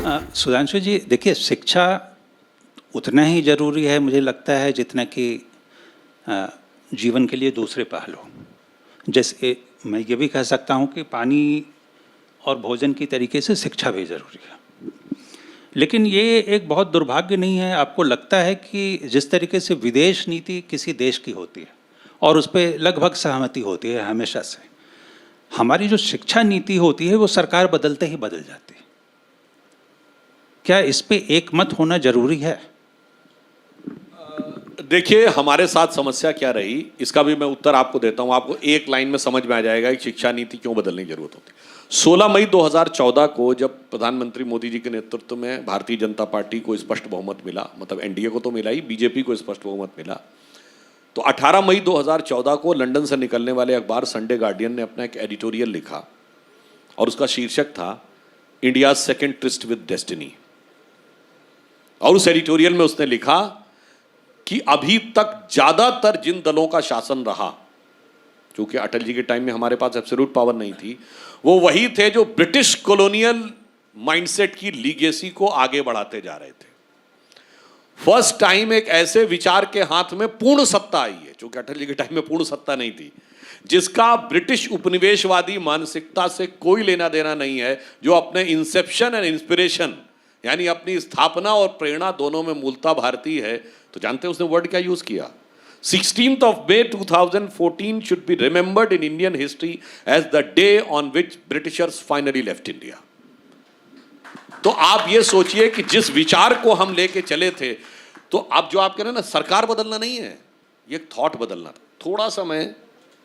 सुधांशु जी, देखिए, शिक्षा उतना ही ज़रूरी है मुझे लगता है जितना कि जीवन के लिए दूसरे पहलू। जैसे मैं ये भी कह सकता हूँ कि पानी और भोजन की तरीके से शिक्षा भी ज़रूरी है। लेकिन ये एक बहुत दुर्भाग्य नहीं है? आपको लगता है कि जिस तरीके से विदेश नीति किसी देश की होती है और उस पर लगभग सहमति होती है हमेशा से, हमारी जो शिक्षा नीति होती है वो सरकार बदलते ही बदल जाती है। क्या इस पे एक मत होना जरूरी है? देखिए, हमारे साथ समस्या क्या रही, इसका भी मैं उत्तर आपको देता हूं। आपको एक लाइन में समझ में आ जाएगा कि शिक्षा नीति क्यों बदलने की जरूरत होती है। 16 मई 2014 को जब प्रधानमंत्री मोदी जी के नेतृत्व में भारतीय जनता पार्टी को स्पष्ट बहुमत मिला, मतलब एनडीए को तो मिला ही, बीजेपी को स्पष्ट बहुमत मिला, तो 18 मई 2014 को लंदन से निकलने वाले अखबार संडे गार्डियन ने अपना एक एडिटोरियल लिखा और उसका शीर्षक था India second tourist with destiny. और उस एडिटोरियल में उसने लिखा कि अभी तक ज्यादातर जिन दलों का शासन रहा, क्योंकि अटल जी के टाइम में हमारे पास एब्सोल्यूट पावर नहीं थी, वो वही थे जो ब्रिटिश कॉलोनियल माइंडसेट की लीगेसी को आगे बढ़ाते जा रहे थे। फर्स्ट टाइम एक ऐसे विचार के हाथ में पूर्ण सत्ता आई है, क्योंकि अटल जी के टाइम में पूर्ण सत्ता नहीं थी, जिसका ब्रिटिश उपनिवेशवादी मानसिकता से कोई लेना देना नहीं है, जो अपने इंसेप्शन एंड इंस्पिरेशन यानी अपनी स्थापना और प्रेरणा दोनों में मूलता भारतीय है। तो जानते हैं उसने वर्ड क्या यूज किया? 16th of May 2014 should be remembered in Indian history as the day on which Britishers finally left India। तो आप ये सोचिए कि जिस विचार को हम लेके चले थे, तो अब जो आप कह रहे हैं ना, सरकार बदलना नहीं है, ये थॉट बदलना था। थोड़ा सा मैं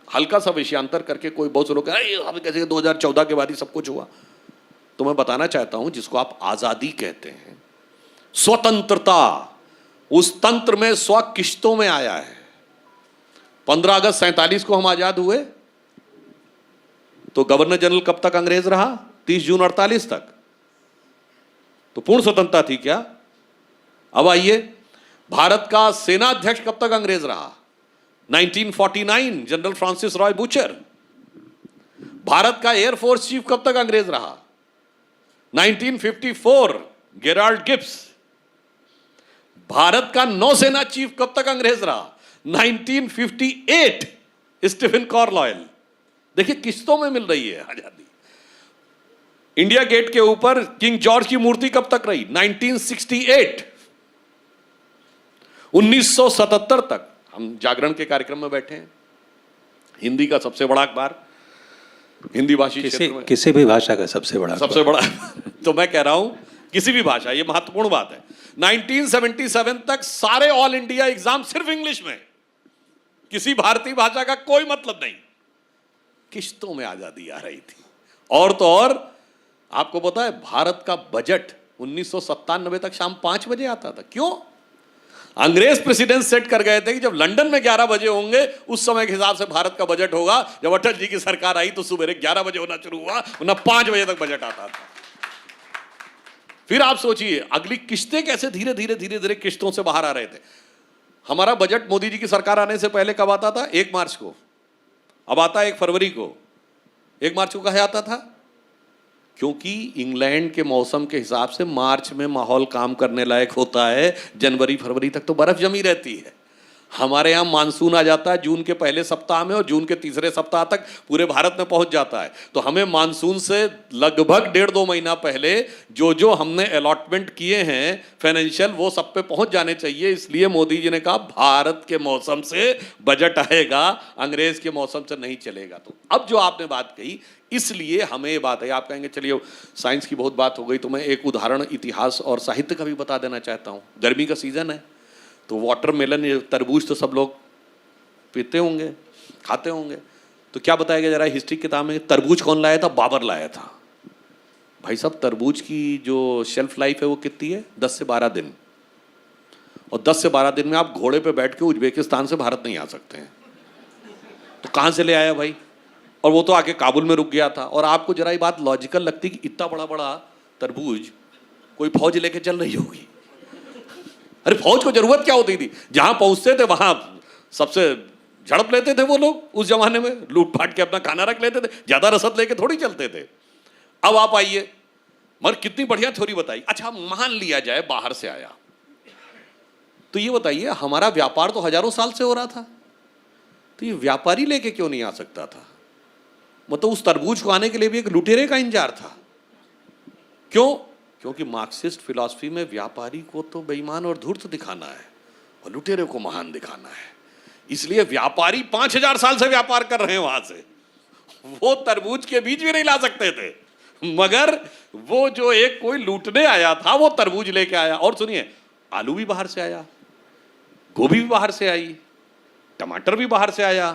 हल्का सा विषयांतर करके, कोई बहुत से लोग कह कैसे 2014 के बाद ही सब कुछ हुआ, तो मैं बताना चाहता हूं जिसको आप आजादी कहते हैं, स्वतंत्रता, उस तंत्र में स्व किश्तों में आया है। 15 अगस्त 47 को हम आजाद हुए, तो गवर्नर जनरल कब तक अंग्रेज रहा? 30 जून 48 तक। तो पूर्ण स्वतंत्रता थी क्या? अब आइए, भारत का सेना अध्यक्ष कब तक अंग्रेज रहा? 1949 general Francis Roy butcher. Bharat का एयरफोर्स चीफ कब तक अंग्रेज रहा? 1954 गेराल्ड गिब्स। भारत का नौसेना चीफ कब तक अंग्रेज रहा? 1958 स्टीफन कार्लाइल। देखिए, किस्तों में मिल रही है आजादी। इंडिया गेट के ऊपर किंग जॉर्ज की मूर्ति कब तक रही? 1968। 1977 तक। हम जागरण के कार्यक्रम में बैठे हैं, हिंदी का सबसे बड़ा अखबार, हिंदी भाषी क्षेत्र में किसी भी भाषा का सबसे बड़ा तो मैं कह रहा हूं किसी भी भाषा, ये महत्वपूर्ण बात है। 1977 तक सारे ऑल इंडिया एग्जाम सिर्फ इंग्लिश में, किसी भारतीय भाषा का कोई मतलब नहीं। किश्तों में आजादी आ रही थी। और तो और आपको पता है, भारत का बजट 1997 तक शाम 5 बजे आता था। क्यों? अंग्रेज प्रेसिडेंस सेट कर गए थे कि जब लंदन में 11 बजे होंगे, उस समय के हिसाब से भारत का बजट होगा। जब अटल जी की सरकार आई तो सुबह 11 बजे होना शुरू हुआ, वरना 5 बजे तक बजट आता था। फिर आप सोचिए अगली किश्तें कैसे धीरे धीरे धीरे धीरे किश्तों से बाहर आ रहे थे। हमारा बजट मोदी जी की सरकार आने से पहले कब आता था? 1 मार्च को। अब आता है 1 फरवरी को। 1 मार्च को कहे आता था? क्योंकि इंग्लैंड के मौसम के हिसाब से मार्च में माहौल काम करने लायक होता है, जनवरी फरवरी तक तो बर्फ जमी रहती है। हमारे यहाँ मानसून आ जाता है जून के पहले सप्ताह में और जून के तीसरे सप्ताह तक पूरे भारत में पहुंच जाता है। तो हमें मानसून से लगभग 1.5-2 महीना पहले जो जो हमने अलॉटमेंट किए हैं फाइनेंशियल, वो सब पे पहुंच जाने चाहिए। इसलिए मोदी जी ने कहा भारत के मौसम से बजट आएगा, अंग्रेज के मौसम से नहीं चलेगा। तो अब जो आपने बात कही, इसलिए हमें ये बात है। आप कहेंगे चलिए साइंस की बहुत बात हो गई, तो मैं एक उदाहरण इतिहास और साहित्य का भी बता देना चाहता हूँ। गर्मी का सीजन है, तो वाटरमेलन, तरबूज तो सब लोग पीते होंगे, खाते होंगे। तो क्या बताया गया जरा हिस्ट्री किताब में? तरबूज कौन लाया था? बाबर लाया था। भाई साहब, तरबूज की जो शेल्फ लाइफ है वो कितनी है? 10 से 12 दिन। और 10 से 12 दिन में आप घोड़े पे बैठ के उज्बेकिस्तान से भारत नहीं आ सकते हैं। तो कहाँ से ले आया भाई? और वो तो आके काबुल में रुक गया था। और आपको जरा ये बात लॉजिकल लगती कि इतना बड़ा बड़ा तरबूज कोई फौज लेके चल रही होगी? अरे फौज को जरूरत क्या होती थी? जहां पहुंचते थे वहां सबसे झड़प लेते थे वो लोग। उस जमाने में लूट फाट के अपना खाना रख लेते थे, ज्यादा रसद लेके थोड़ी चलते थे। अब आप आइए, मगर कितनी बढ़िया थ्योरी बताई। अच्छा मान लिया जाए बाहर से आया, तो ये बताइए हमारा व्यापार तो हजारों साल से हो रहा था, तो ये व्यापारी लेके क्यों नहीं आ सकता था? मतलब उस तरबूज को आने के लिए भी एक लुटेरे का इंतजार था। क्यों? क्योंकि मार्क्सिस्ट फिलॉसफी में व्यापारी को तो बेईमान और धूर्त दिखाना है और लुटेरे को महान दिखाना है। इसलिए व्यापारी 5000 साल से व्यापार कर रहे हैं वहां से, वो तरबूज के बीज भी नहीं ला सकते थे, मगर वो जो एक कोई लूटने आया था वो तरबूज लेके आया। और सुनिए, आलू भी बाहर से आया, गोभी भी बाहर से आई, टमाटर भी बाहर से आया,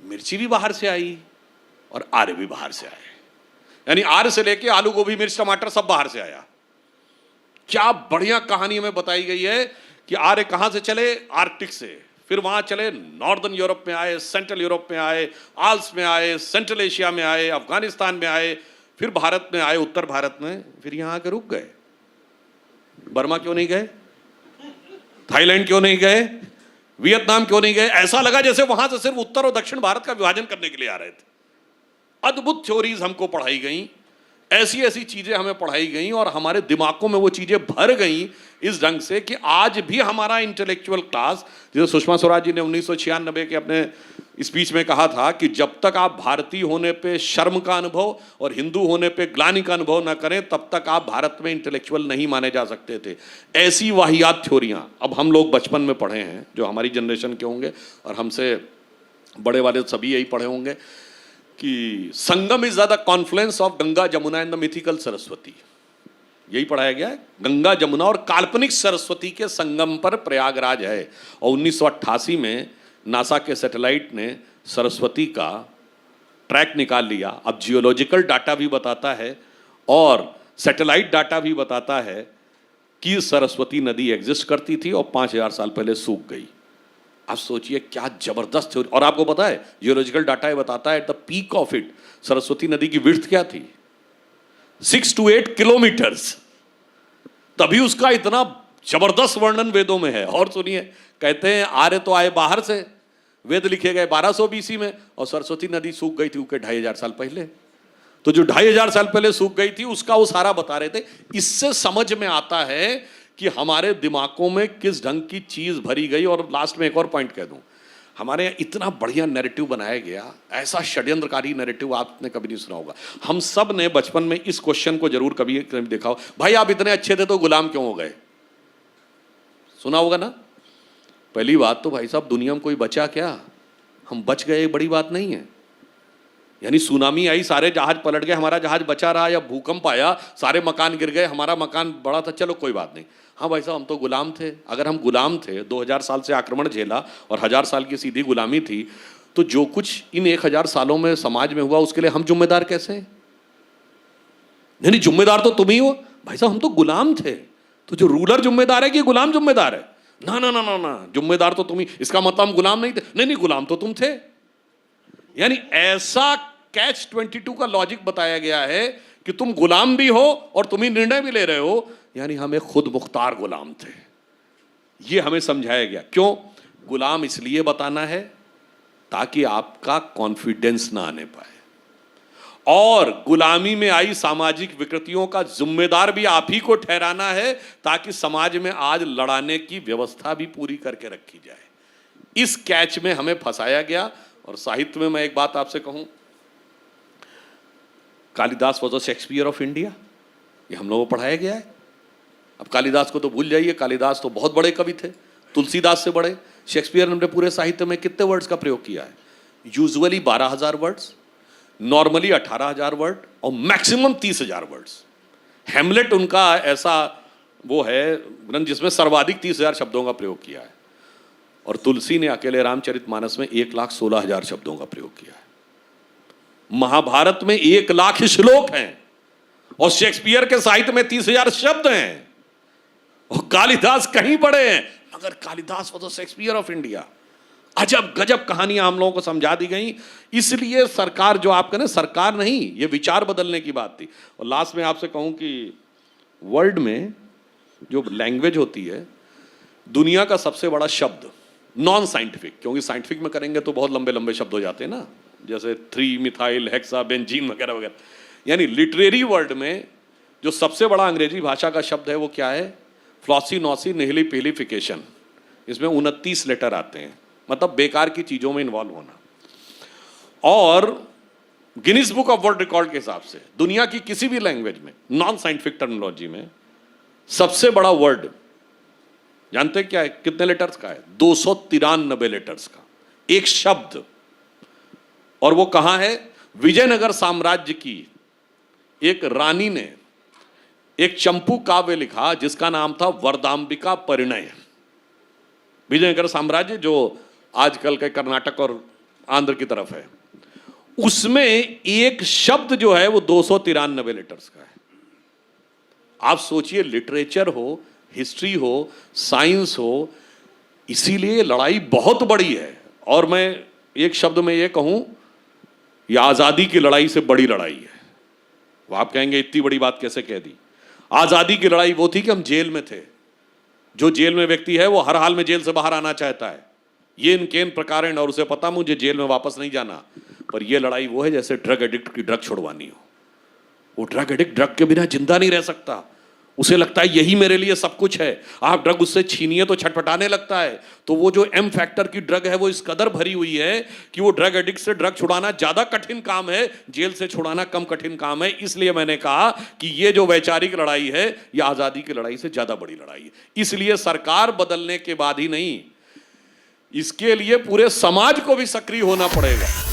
मिर्ची भी बाहर से आई और आर्य भी बाहर से आए। यानी आर्य से लेके आलू, गोभी, मिर्च, टमाटर सब बाहर से आया। क्या बढ़िया कहानी हमें बताई गई है कि आर्य कहां से चले? आर्कटिक से, फिर वहां चले नॉर्दर्न यूरोप में आए, सेंट्रल यूरोप में आए, आल्स में आए, सेंट्रल एशिया में आए, अफगानिस्तान में आए, फिर भारत में आए, उत्तर भारत में, फिर यहां आके रुक गए। बर्मा क्यों नहीं गए? थाईलैंड क्यों नहीं गए? वियतनाम क्यों नहीं गए? ऐसा लगा जैसे वहां से सिर्फ उत्तर और दक्षिण भारत का विभाजन करने के लिए आ रहे थे। अद्भुत थ्योरीज हमको पढ़ाई गई, ऐसी ऐसी चीजें हमें पढ़ाई गई और हमारे दिमागों में वो चीजें भर गई इस ढंग से कि आज भी हमारा इंटेलेक्चुअल क्लास, जैसे सुषमा स्वराज जी ने 1996 के अपने स्पीच में कहा था कि जब तक आप भारतीय होने पे शर्म का अनुभव और हिंदू होने पे ग्लानि का अनुभव ना करें तब तक आप भारत में इंटेलेक्चुअल नहीं माने जा सकते थे। ऐसी वाहियात थ्योरियां अब हम लोग बचपन में पढ़े हैं, जो हमारी जनरेशन के होंगे और हमसे बड़े वाले सभी यही पढ़े होंगे कि Sangam is the confluence of Ganga Jamuna and the mythical Saraswati. यही पढ़ाया गया है, गंगा जमुना और काल्पनिक सरस्वती के संगम पर प्रयागराज है। और 1988 में नासा के सैटेलाइट ने सरस्वती का ट्रैक निकाल लिया। अब जियोलॉजिकल डाटा भी बताता है और सैटेलाइट डाटा भी बताता है कि सरस्वती नदी एग्जिस्ट करती थी और 5000 साल पहले सूख गई। आप सोचिए क्या जबरदस्त थ्योरी। और आपको पता है जियोलॉजिकल डाटा ये बताता है the peak of it, Saraswati नदी की विड्थ क्या थी? 6 to 8 किलोमीटर्स। तभी उसका इतना जबरदस्त वर्णन वेदों में है। और सुनिए, कहते हैं आर्य तो आए बाहर से, वेद लिखे गए 1200 BC में और सरस्वती नदी सूख गई थी 2500 साल पहले। तो जो 2500 साल पहले सूख गई थी उसका वो सारा बता रहे थे। इससे समझ में आता है कि हमारे दिमागों में किस ढंग की चीज भरी गई। और लास्ट में एक और पॉइंट कह दूं, हमारे यहाँ इतना बढ़िया नैरेटिव बनाया गया, ऐसा षड्यंत्रकारी नैरेटिव आपने कभी नहीं सुना होगा। हम सब ने बचपन में इस क्वेश्चन को जरूर कभी देखा हो, भाई आप इतने अच्छे थे तो गुलाम क्यों हो गए? सुना होगा ना। पहली बात तो भाई साहब, दुनिया में कोई बचा क्या? हम बच गए बड़ी बात नहीं है। यानी सुनामी आई, सारे जहाज पलट गए, हमारा जहाज बचा रहा, या भूकंप आया, सारे मकान गिर गए, हमारा मकान बड़ा था, चलो कोई बात नहीं। हाँ भाई साहब, हम तो गुलाम थे। अगर हम गुलाम थे, 2000 साल से आक्रमण झेला और 1000 साल की सीधी गुलामी थी, तो जो कुछ इन 1000 सालों में समाज में हुआ उसके लिए हम जिम्मेदार कैसे? नहीं, जिम्मेदार तो तुम ही हो भाई साहब, हम तो गुलाम थे। तो जो रूलर जिम्मेदार है कि गुलाम जिम्मेदार है? ना ना ना ना ना, जिम्मेदार तो तुम ही। इसका मतलब हम गुलाम नहीं थे? नहीं नहीं, गुलाम तो तुम थे। यानी ऐसा कैच 22 का लॉजिक बताया गया है कि तुम गुलाम भी हो और तुम ही निर्णय भी ले रहे हो। यानी हमें खुद मुख्तार गुलाम थे, ये हमें समझाया गया। क्यों गुलाम? इसलिए बताना है ताकि आपका कॉन्फिडेंस ना आने पाए। और गुलामी में आई सामाजिक विकृतियों का जिम्मेदार भी आप ही को ठहराना है, ताकि समाज में आज लड़ाने की व्यवस्था भी पूरी करके रखी जाए। इस कैच में हमें फंसाया गया। और साहित्य में मैं एक बात आपसे कहूं, Kalidas was the Shakespeare of India, ये हम लोगों को पढ़ाया गया है। अब कालिदास को तो भूल जाइए, कालिदास तो बहुत बड़े कवि थे, तुलसीदास से बड़े। शेक्सपियर ने पूरे साहित्य में कितने वर्ड्स का प्रयोग किया है? यूजुअली 12,000 वर्ड्स, नॉर्मली 18,000 वर्ड और मैक्सिमम 30,000 वर्ड्स। हेमलेट उनका ऐसा वो है ग्रंथ जिसमें सर्वाधिक 30,000 शब्दों का प्रयोग किया है। और तुलसी ने अकेले रामचरितमानस में 1,16,000 शब्दों का प्रयोग किया है। महाभारत में 1,00,000 श्लोक हैं और शेक्सपियर के साहित्य में 30,000 शब्द हैं। और कालिदास कहीं बड़े हैं, मगर Kalidas was the Shakespeare of India. अजब गजब कहानियां हम लोगों को समझा दी गई। इसलिए सरकार, जो आप कहें, सरकार नहीं, ये विचार बदलने की बात थी। और लास्ट में आपसे कहूं कि वर्ल्ड में जो लैंग्वेज होती है, दुनिया का सबसे बड़ा शब्द नॉन साइंटिफिक, क्योंकि साइंटिफिक में करेंगे तो बहुत लंबे लंबे शब्द हो जाते हैं ना, जैसे 3 मिथाइल हेक्सा बेंजीन वगैरह वगैरह। यानी लिटरेरी वर्ल्ड में जो सबसे बड़ा अंग्रेजी भाषा का शब्द है वो क्या है? फ्लॉसी नॉसी निहली पिहलीफिकेशन। इसमें 29 लेटर आते हैं, मतलब बेकार की चीजों में इन्वॉल्व होना। और Guinness book of world record के हिसाब से दुनिया की किसी भी लैंग्वेज में, नॉन साइंटिफिक टर्मिनोलॉजी में, सबसे बड़ा वर्ड जानते क्या है? कितने लेटर्स का है? 293 लेटर्स का एक शब्द। और वो कहां है? विजयनगर साम्राज्य की एक रानी ने एक चंपू काव्य लिखा जिसका नाम था वरदाम्बिका परिणय। विजयनगर साम्राज्य जो आजकल के कर्नाटक और आंध्र की तरफ है, उसमें एक शब्द जो है वो 293 लेटर्स का है। आप सोचिए, लिटरेचर हो, हिस्ट्री हो, साइंस हो, इसीलिए लड़ाई बहुत बड़ी है। और मैं एक शब्द में ये कहूं, यह आजादी की लड़ाई से बड़ी लड़ाई है। वो आप कहेंगे इतनी बड़ी बात कैसे कह दी? आजादी की लड़ाई वो थी कि हम जेल में थे। जो जेल में व्यक्ति है वो हर हाल में जेल से बाहर आना चाहता है, ये इनकेन प्रकारेण, और उसे पता मुझे जेल में वापस नहीं जाना। पर यह लड़ाई वो है जैसे ड्रग एडिक्ट की ड्रग छुड़वानी हो। वो ड्रग एडिक्ट ड्रग के बिना जिंदा नहीं रह सकता, उसे लगता है यही मेरे लिए सब कुछ है। आप ड्रग उससे छीनिए तो छटपटाने लगता है। तो वो जो एम फैक्टर की ड्रग है वो इस कदर भरी हुई है कि वो ड्रग एडिक्ट से ड्रग छुड़ाना ज्यादा कठिन काम है, जेल से छुड़ाना कम कठिन काम है। इसलिए मैंने कहा कि ये जो वैचारिक लड़ाई है ये आजादी की लड़ाई से ज्यादा बड़ी लड़ाई है। इसलिए सरकार बदलने के बाद ही नहीं, इसके लिए पूरे समाज को भी सक्रिय होना पड़ेगा।